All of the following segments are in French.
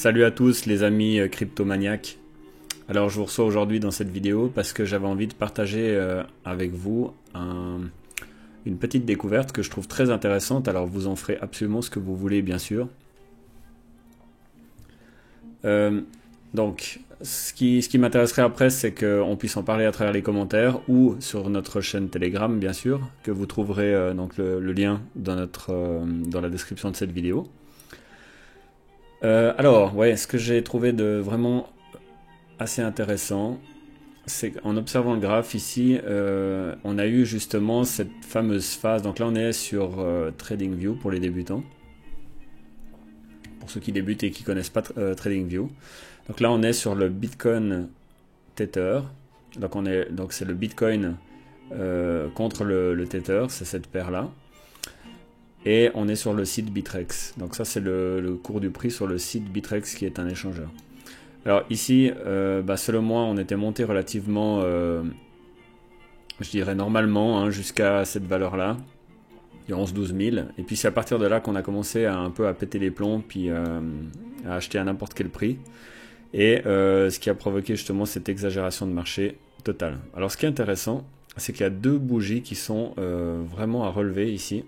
Salut à tous les amis cryptomaniaques. Alors je vous reçois aujourd'hui dans cette vidéo parce que j'avais envie de partager avec vous une petite découverte que je trouve très intéressante. Alors vous en ferez absolument ce que vous voulez bien sûr. Donc ce qui m'intéresserait après, c'est qu'on puisse en parler à travers les commentaires ou sur notre chaîne Telegram bien sûr, que vous trouverez donc le lien dans la description de cette vidéo. Alors, ouais, ce que j'ai trouvé de vraiment assez intéressant, c'est qu'en observant le graphe ici, on a eu justement cette fameuse phase. Donc là, on est sur TradingView pour les débutants. Pour ceux qui débutent et qui connaissent pas TradingView. Donc là, on est sur le Bitcoin Tether. Donc c'est le Bitcoin contre le Tether, c'est cette paire-là. Et on est sur le site Bitrex. Donc ça c'est le cours du prix sur le site Bitrex qui est un échangeur. Alors ici, selon moi, on était monté relativement, je dirais normalement, hein, jusqu'à cette valeur-là, il y a 11-12 000. Et puis c'est à partir de là qu'on a commencé un peu à péter les plombs, puis à acheter à n'importe quel prix. Et ce qui a provoqué justement cette exagération de marché totale. Alors ce qui est intéressant, c'est qu'il y a deux bougies qui sont vraiment à relever ici.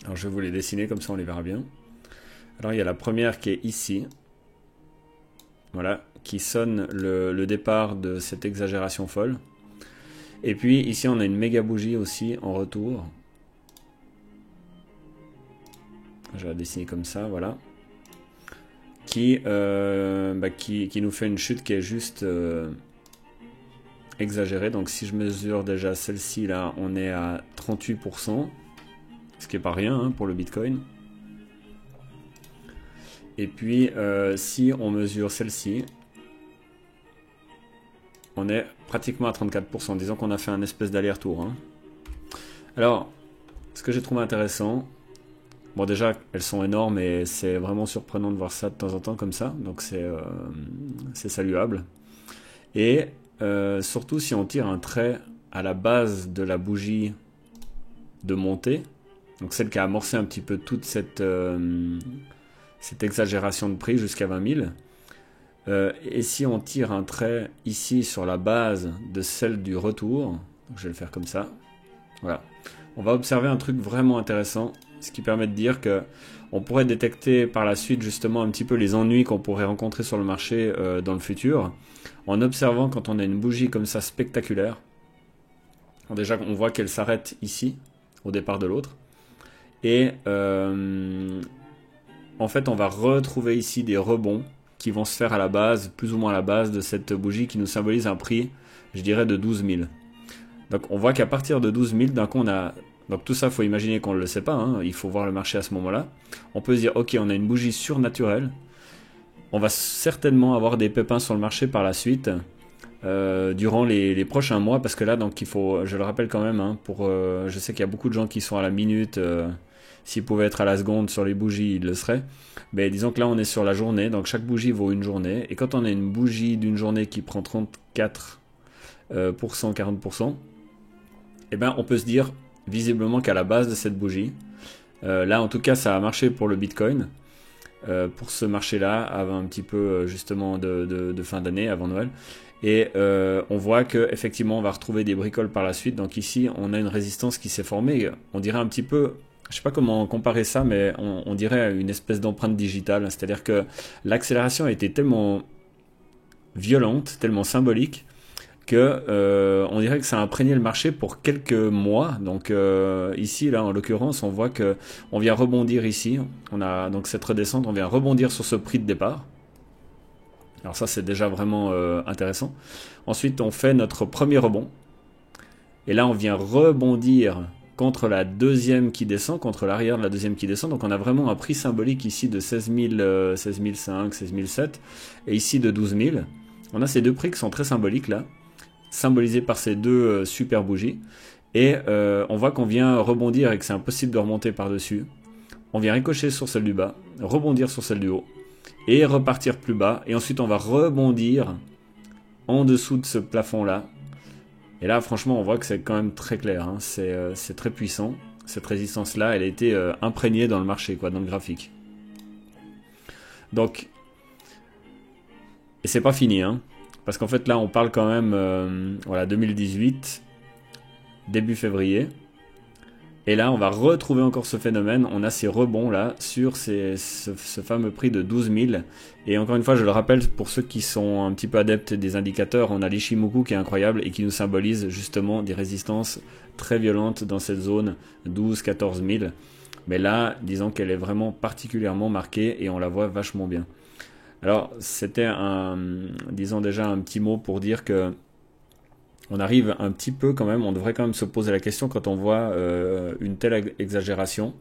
Alors je vais vous les dessiner, comme ça on les verra bien. Alors il y a la première qui est ici. Voilà, qui sonne le départ de cette exagération folle. Et puis ici on a une méga bougie aussi en retour. Je vais la dessiner comme ça, voilà. Qui nous fait une chute qui est juste exagérée. Donc si je mesure déjà celle-ci là, on est à 38%. Ce qui n'est pas rien hein, pour le Bitcoin. Et puis, si on mesure celle-ci, on est pratiquement à 34%. Disons qu'on a fait un espèce d'aller-retour. Hein. Alors, ce que j'ai trouvé intéressant, bon déjà, elles sont énormes et c'est vraiment surprenant de voir ça de temps en temps comme ça. Donc c'est saluable. Et surtout, si on tire un trait à la base de la bougie de montée, donc celle qui a amorcé un petit peu toute cette exagération de prix jusqu'à 20 000. Et si on tire un trait ici sur la base de celle du retour, donc je vais le faire comme ça, voilà, on va observer un truc vraiment intéressant, ce qui permet de dire que on pourrait détecter par la suite justement un petit peu les ennuis qu'on pourrait rencontrer sur le marché dans le futur, en observant quand on a une bougie comme ça spectaculaire. Alors déjà on voit qu'elle s'arrête ici, au départ de l'autre. Et en fait, on va retrouver ici des rebonds qui vont se faire à la base, plus ou moins à la base de cette bougie qui nous symbolise un prix, je dirais, de 12 000. Donc on voit qu'à partir de 12 000, d'un coup on a... Donc tout ça, il faut imaginer qu'on ne le sait pas, hein, il faut voir le marché à ce moment-là. On peut se dire, ok, on a une bougie surnaturelle, on va certainement avoir des pépins sur le marché par la suite, durant les prochains mois, parce que là, donc il faut, je le rappelle quand même, hein, je sais qu'il y a beaucoup de gens qui sont à la minute, s'ils pouvaient être à la seconde sur les bougies, ils le seraient. Mais disons que là, on est sur la journée, donc chaque bougie vaut une journée. Et quand on a une bougie d'une journée qui prend 34%, 40%, eh ben, on peut se dire visiblement qu'à la base de cette bougie, là en tout cas, ça a marché pour le Bitcoin. Pour ce marché-là, avant un petit peu justement de fin d'année, avant Noël. Et on voit qu'effectivement, on va retrouver des bricoles par la suite. Donc ici, on a une résistance qui s'est formée. On dirait un petit peu... Je sais pas comment comparer ça, mais on dirait une espèce d'empreinte digitale. C'est-à-dire que l'accélération a été tellement violente, tellement symbolique, que on dirait que ça a imprégné le marché pour quelques mois. Donc ici, là, en l'occurrence, on voit que on vient rebondir ici. On a donc cette redescente, on vient rebondir sur ce prix de départ. Alors ça, c'est déjà vraiment intéressant. Ensuite, on fait notre premier rebond. Et là, on vient rebondir contre la deuxième qui descend, contre l'arrière de la deuxième qui descend. Donc on a vraiment un prix symbolique ici de 16 000, 16 500, 16 700 et ici de 12 000. On a ces deux prix qui sont très symboliques là, symbolisés par ces deux super bougies. Et on voit qu'on vient rebondir et que c'est impossible de remonter par-dessus. On vient ricocher sur celle du bas, rebondir sur celle du haut et repartir plus bas. Et ensuite on va rebondir en dessous de ce plafond là. Et là, franchement, on voit que c'est quand même très clair. Hein. C'est très puissant. Cette résistance-là, elle a été imprégnée dans le marché, quoi, dans le graphique. Donc, et c'est pas fini, hein, parce qu'en fait là on parle quand même, voilà, 2018, début février. Et là, on va retrouver encore ce phénomène. On a ces rebonds là sur ce fameux prix de 12 000. Et encore une fois, je le rappelle, pour ceux qui sont un petit peu adeptes des indicateurs, on a l'Ishimoku qui est incroyable et qui nous symbolise justement des résistances très violentes dans cette zone 12-14 000. Mais là, disons qu'elle est vraiment particulièrement marquée et on la voit vachement bien. Alors, c'était disons déjà un petit mot pour dire que on arrive un petit peu quand même, on devrait quand même se poser la question quand on voit une telle exagération.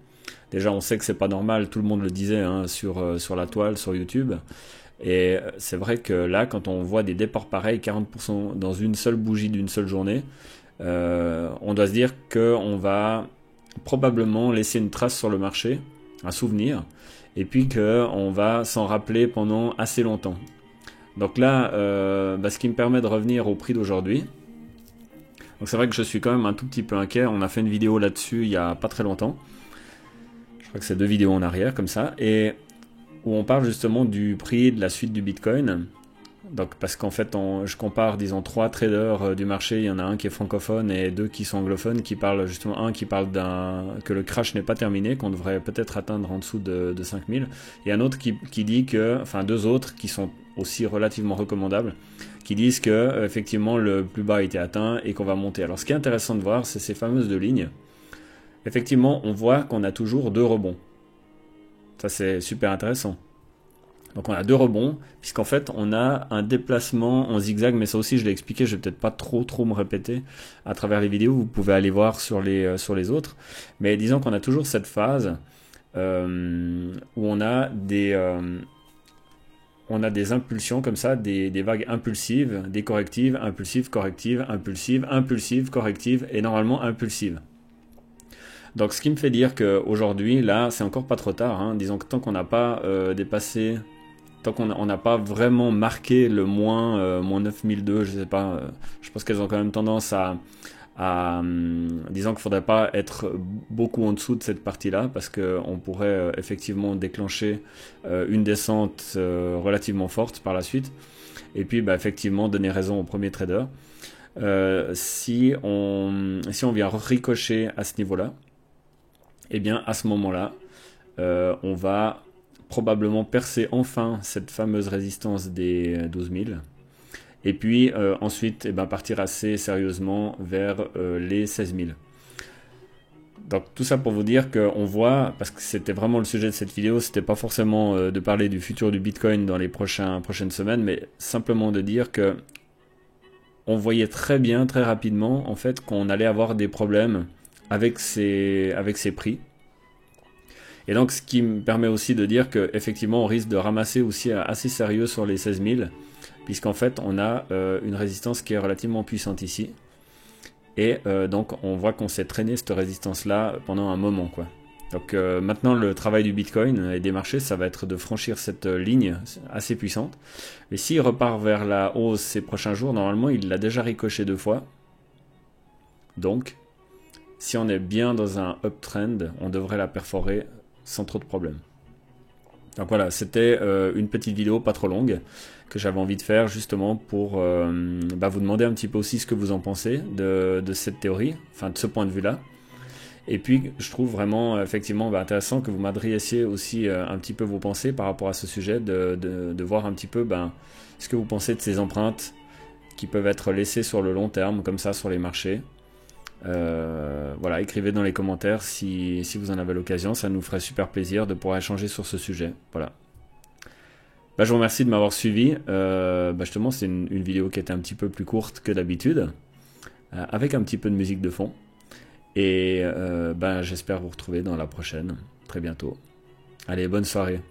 Déjà, on sait que c'est pas normal, tout le monde le disait hein, sur la toile, sur YouTube. Et c'est vrai que là, quand on voit des départs pareils, 40% dans une seule bougie d'une seule journée, on doit se dire qu'on va probablement laisser une trace sur le marché, un souvenir, et puis qu'on va s'en rappeler pendant assez longtemps. Donc là, ce qui me permet de revenir au prix d'aujourd'hui. Donc c'est vrai que je suis quand même un tout petit peu inquiet. On a fait une vidéo là-dessus il y a pas très longtemps. Je crois que c'est 2 vidéos en arrière comme ça. Et où on parle justement du prix de la suite du Bitcoin. Donc parce qu'en fait je compare disons 3 traders du marché. Il y en a un qui est francophone et 2 qui sont anglophones qui parlent justement, un qui parle que le crash n'est pas terminé, qu'on devrait peut-être atteindre en dessous de 5000. Et un autre qui dit que, enfin 2 autres qui sont aussi relativement recommandables, qui disent que effectivement le plus bas a été atteint et qu'on va monter. Alors ce qui est intéressant de voir, c'est ces fameuses 2 lignes. Effectivement, on voit qu'on a toujours 2 rebonds. Ça c'est super intéressant. Donc on a 2 rebonds, puisqu'en fait on a un déplacement en zigzag, mais ça aussi je l'ai expliqué, je vais peut-être pas trop me répéter à travers les vidéos, vous pouvez aller voir sur les autres. Mais disons qu'on a toujours cette phase où on a des impulsions comme ça, des vagues impulsives, des correctives, impulsives, correctives, impulsives, impulsives, correctives et normalement impulsives. Donc ce qui me fait dire qu'aujourd'hui, là, c'est encore pas trop tard. Hein. Disons que tant qu'on n'a pas dépassé, tant qu'on n'a pas vraiment marqué le moins 9002, je sais pas, je pense qu'elles ont quand même tendance disons qu'il ne faudrait pas être beaucoup en dessous de cette partie-là parce qu'on pourrait effectivement déclencher une descente relativement forte par la suite et puis effectivement donner raison au premier trader. Si on vient ricocher à ce niveau-là, et bien à ce moment-là, on va probablement percer enfin cette fameuse résistance des 12 000. Et puis ensuite partir assez sérieusement vers les 16 000. Donc tout ça pour vous dire qu'on voit, parce que c'était vraiment le sujet de cette vidéo, c'était pas forcément de parler du futur du Bitcoin dans les prochaines semaines, mais simplement de dire que on voyait très bien, très rapidement, en fait, qu'on allait avoir des problèmes avec ces prix. Et donc ce qui me permet aussi de dire qu'effectivement on risque de ramasser aussi assez sérieux sur les 16 000, puisqu'en fait on a une résistance qui est relativement puissante ici. Et donc on voit qu'on s'est traîné cette résistance là pendant un moment quoi. Donc maintenant le travail du Bitcoin et des marchés, ça va être de franchir cette ligne assez puissante. Mais s'il repart vers la hausse ces prochains jours, normalement il l'a déjà ricoché 2 fois. Donc si on est bien dans un uptrend, on devrait la perforer sans trop de problèmes. Donc voilà, c'était une petite vidéo pas trop longue que j'avais envie de faire justement pour vous demander un petit peu aussi ce que vous en pensez de cette théorie, enfin de ce point de vue-là. Et puis je trouve vraiment effectivement intéressant que vous m'adressiez aussi un petit peu vos pensées par rapport à ce sujet, de voir un petit peu ce que vous pensez de ces empreintes qui peuvent être laissées sur le long terme, comme ça sur les marchés. Voilà, écrivez dans les commentaires si vous en avez l'occasion, ça nous ferait super plaisir de pouvoir échanger sur ce sujet. Voilà. Je vous remercie de m'avoir suivi. Justement, c'est une vidéo qui était un petit peu plus courte que d'habitude, avec un petit peu de musique de fond. Et j'espère vous retrouver dans la prochaine, très bientôt. Allez, bonne soirée.